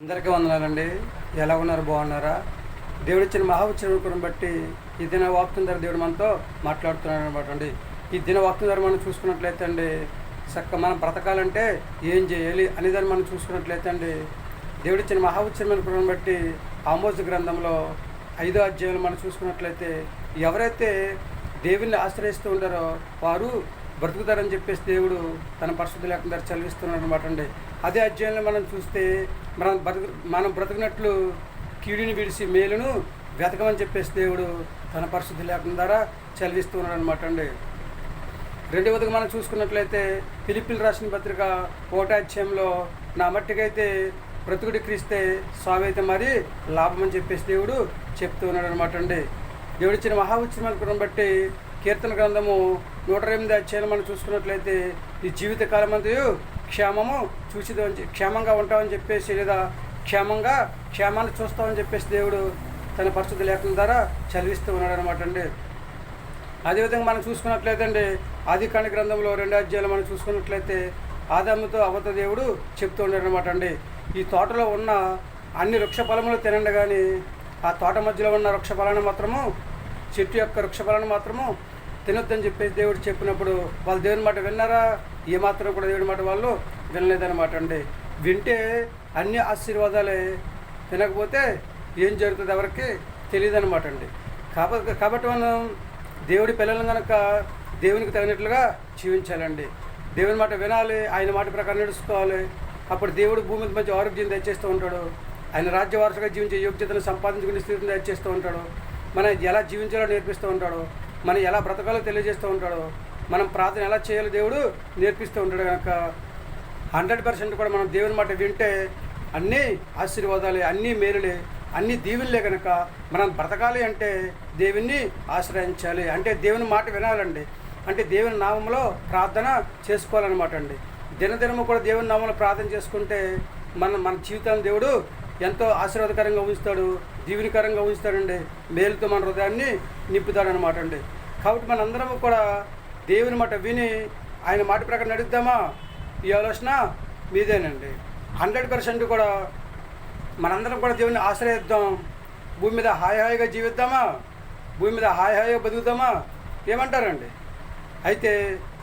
అందరికీ వందనాలండి. ఎలా ఉన్నారు? బాగున్నారా? దేవుడిచ్చిన మహాఉచ్చరణను బట్టి ఈ దిన వాక్యం ద్వారా దేవుడు మనతో మాట్లాడుతున్నాడు అనమాట అండి. ఈ దిన వాక్యం ద్వారా మనం చూసుకున్నట్లయితే అండి, మనం బ్రతకాలంటే ఏం చేయాలి అనేదాన్ని మనం చూసుకున్నట్లయితే అండి, దేవుడిచ్చిన మహాఉచ్చరణను బట్టి ఆమోస్ గ్రంథంలో 5వ అధ్యాయంలో మనం చూసుకున్నట్లయితే, ఎవరైతే దేవుని ఆశ్రయిస్తూ ఉంటారో వారు బ్రతుకుతారని చెప్పేసి దేవుడు తన పరిశుద్ధ లేఖనం ద్వారా చదివిస్తున్నాడు అనమాట అండి. అదే అధ్యాయంలో మనం చూస్తే మనం బ్రతుకున్నట్లు కీడుని విడిచి మేలును వెతకమని చెప్పేసి దేవుడు తన పరిశుద్ధ లేఖనం ద్వారా చదివిస్తున్నాడు అనమాట అండి. రెండవదిగా మనం చూసుకున్నట్లయితే ఫిలిప్పీలు రాసిన పత్రిక 1వ అధ్యాయంలో, నా మట్టికైతే బ్రతుకుడి క్రీస్తే సావైతే మరి లాభం అని చెప్పేసి దేవుడు చెప్తూ ఉన్నాడు అనమాట అండి. దేవుడిచ్చిన మహాఉచ్చరణను బట్టి కీర్తన గ్రంథము 108వ అధ్యాయం మనం చూసుకున్నట్లయితే, ఈ జీవితకాలం అంతయు క్షేమంగా ఉంటామని చెప్పేసి, లేదా క్షేమాన్ని చూస్తామని చెప్పేసి దేవుడు తన పరిశుద్ధ లేఖనం ద్వారా చదివిస్తూ ఉన్నాడు అనమాట అండి. అదేవిధంగా మనం చూసుకున్నట్లయితే అండి, ఆదికాండ గ్రంథంలో 2వ అధ్యాయంలో మనం చూసుకున్నట్లయితే ఆదాముతో అవ్వతో దేవుడు చెప్తూ ఉన్నాడు అనమాట అండి. ఈ తోటలో ఉన్న అన్ని వృక్ష ఫలములు తినండి, కానీ ఆ తోట మధ్యలో ఉన్న వృక్ష ఫలాన్ని మాత్రము, చెట్టు యొక్క వృక్ష ఫలాన్ని మాత్రము తినొద్దని చెప్పేసి దేవుడు చెప్పినప్పుడు వాళ్ళు దేవుని మాట విన్నారా? ఏమాత్రం కూడా దేవుడి మాట వాళ్ళు వినలేదనమాట అండి. వింటే అన్ని ఆశీర్వాదాలే, తినకపోతే ఏం జరుగుతుంది ఎవరికి తెలియదు అనమాట అండి. కాబట్టి మనం దేవుడి పిల్లలను కనుక దేవునికి తగినట్లుగా జీవించాలండి. దేవుని మాట వినాలి, ఆయన మాట ప్రకారం నడుచుకోవాలి. అప్పుడు దేవుడు భూమి మీద మంచి ఆరోగ్యం దయచేస్తూ ఉంటాడు. ఆయన రాజ్యవారసుగా జీవించే యోగ్యతను సంపాదించుకునే స్థితిని దయచేస్తూ ఉంటాడు. మనం ఎలా జీవించాలో నేర్పిస్తూ ఉంటాడు. మనం ఎలా బ్రతకాలో తెలియజేస్తూ ఉంటాడు. మనం ప్రార్థన ఎలా చేయాలో దేవుడు నేర్పిస్తూ ఉంటాడు. కనుక 100% కూడా మనం దేవుని మాట వింటే అన్నీ ఆశీర్వాదాలే, అన్నీ మేలులే, అన్నీ దీవెనలే. కనుక మనం బ్రతకాలి అంటే దేవుణ్ణి ఆశ్రయించాలి, అంటే దేవుని మాట వినాలండి, అంటే దేవుని నామంలో ప్రార్థన చేసుకోవాలన్నమాట అండి. దినదినము కూడా దేవుని నామంలో ప్రార్థన చేసుకుంటే మన జీవితాన్ని దేవుడు ఎంతో ఆశీర్వాదకరంగా ఉంచుతాడు, దీవెనకరంగా ఉంచుతాడండి. మేలుతో మన హృదయాన్ని నింపుతాడనమాట అండి. కాబట్టి మనందరము కూడా దేవుని మాట విని ఆయన మాట ప్రకారం నడుద్దామా? ఈ ఆలోచన మీదేనండి. 100% కూడా మనందరం కూడా దేవుని ఆశ్రయిద్దాం. భూమి మీద హాయిగా జీవిద్దామా? భూమి మీద హాయిగా బతుకుతామా? ఏమంటారండి? అయితే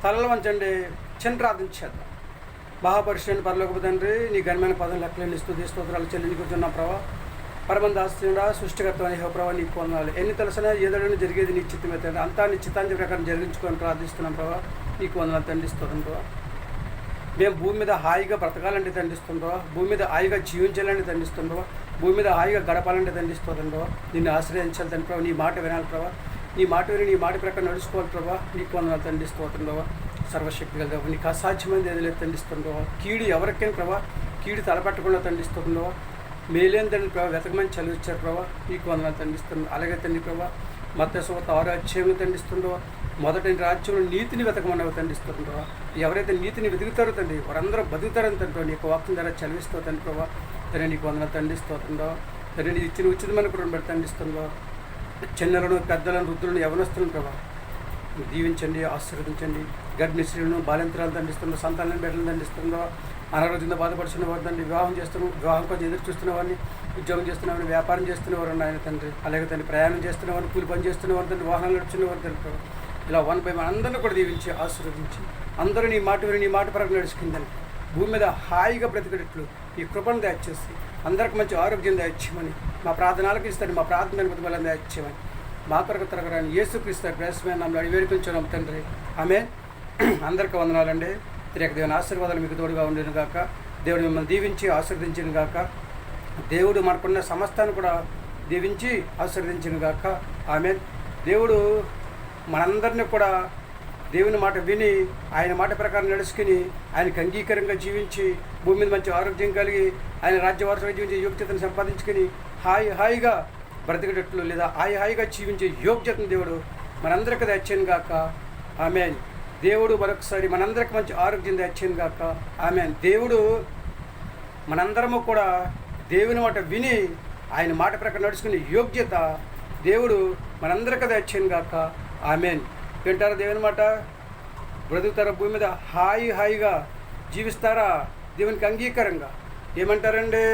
తలలు వంచండి, చిన్న ప్రార్థన చేద్దాం. మహాపరిశుద్ధుడైన పరలోకపు తండ్రి, నీ ఘనమైన పదం లెక్కలేని స్తోత్రాలు చెల్లించుకుంటున్నా ప్రభా. పరమందాస్తుడా, సృష్టికర్త అని ప్రభావ నీకు వందనాలు. ఎన్ని తెలిసినా ఏదైనా జరిగేది నీ చిత్తమే తండ్రి. అంతా నీ చిత్తాంజలి ప్రకారం జరిగించుకొని ప్రార్థిస్తున్నాం ప్రభావ. నీకు వందనాలు తండ్రిస్తున్నాం ప్రభావ. మేము భూమి మీద హాయిగా బ్రతకాలంటే తండ్రిస్తున్నాం ప్రభావ. భూమి మీద హాయిగా జీవించాలంటే తండ్రిస్తున్నాం ప్రభావ. భూమి మీద హాయిగా గడపాలంటే తండ్రిస్తున్నాం ప్రభావ. నిన్ను ఆశ్రయించాలి తండ్రి ప్రభావ. నీ మాట వినాలి ప్రభావ. నీ మాట విని నీ మాట ప్రకారం నడుచుకోవాలి ప్రభావ. నీకు వందనాలు తండ్రిస్తున్నాం ప్రభావ. సర్వశక్తి కలిగి నీకు అసాధ్యమైనది ఏది లేదు తండ్రిస్తున్నాం. కీడు ఎవరికైనా ప్రభావ, కీడు తలపెట్టకుండా తండ్రిస్తున్నాం. మేలేని తండ్రి ప్రభావ, వెతకమని చదివించారు ప్రభావ. నీకు వందనాలు తండ్రిస్తున్నాం. అలాగే తండ్రి ప్రభావ, మత్తయి సువార్త 6వ అధ్యాయంలో తండ్రిస్తుండో మొదటి రాజ్యంలో నీతిని వెతకమని తండ్రిస్తుండో, ఎవరైతే నీతిని వెతుకుతారో తండ్రి వారందరూ బతుకుతారని తండ్రి నీకు వాక్యం ద్వారా చదివిస్తూ తండ్రి ప్రభావ. తండ్రి నీకు వందనాలు తండ్రిస్తుండో. తండ్రి నీ ఇచ్చిన ఉచితమైన కూడా బట్టి తండ్రిస్తుండో. చిన్నలను, పెద్దలను, వృద్ధులను, యవనస్తులను ప్రభావ దీవించండి, ఆశీర్వదించండి. గర్భిణీ స్త్రీలను, బాలింతరాలు దండిస్తుండో, సంతానాన్ని బిడ్డలను దండిస్తుండో, అనారోగ్యంతో బాధపడుతున్న వారు తండ్రి, వివాహం కోసం ఎదురు చూస్తున్న వారిని, ఉద్యోగం చేస్తున్న వారిని, వ్యాపారం చేస్తున్నవారు ఆయన తండ్రి. అలాగే తండ్రి ప్రయాణం చేస్తున్నవారు, కూలి పని చేస్తున్నవారు తండ్రి, వాహనాలు నడుచున్నవారు తండ్రి. ఇలా 1 by 1 అందరినీ కూడా దీవించి ఆశీర్వదించి అందరూ నీ మాట విని నీ మాట పరంగా నడుచుకుందని భూమి మీద హాయిగా బ్రతికేటట్లు ఈ కృపను దయచేసి అందరికి మంచి ఆరోగ్యం దయచేయమని మా ప్రార్థనలకు ఇస్తాను. మా ప్రార్థన బతుకులను దయచేయమని మా కొరకు తరగరాని యేసుక్రీస్తు ప్రవేశమైన నామములో వేడుకొంచున్నాం తండ్రి. ఆమేన్. అందరికీ వందనాలండి. దేవుని ఆశీర్వాదాలు మీకు తోడుగా ఉండేను గాక. దేవుడు మిమ్మల్ని దీవించి ఆశీర్వదించిన గాక. దేవుడు మనకున్న సమస్తాన్ని కూడా దీవించి ఆశీర్వదించిన గాక. ఆమేన్. దేవుడు మనందరినీ కూడా దేవుని మాట విని ఆయన మాట ప్రకారం నడుచుకుని ఆయనకు అంగీకారంగా జీవించి భూమి మీద మంచి ఆరోగ్యం కలిగి ఆయన రాజ్యవారసుగా జీవించే యోగ్యతను సంపాదించుకుని హాయిగా బ్రతికేటట్లు, లేదా హాయిగా జీవించే యోగ్యతను దేవుడు మనందరికీ దయచేయను గాక. ఆమేన్. దేవుడు మరొకసారి మనందరికి మంచి ఆరోగ్యం దయచేయను గాక. ఆమేన్. దేవుడు మనందరము కూడా దేవుని మాట విని ఆయన మాట ప్రకారం నడుచుకునే యోగ్యత దేవుడు మనందరికీ దయచేయను గాక. ఆమేన్. వింటారా దేవుని మాట? బ్రతుకుతారా? భూమి మీద హాయిగా జీవిస్తారా దేవునికి అంగీకారంగా? ఏమంటారండి?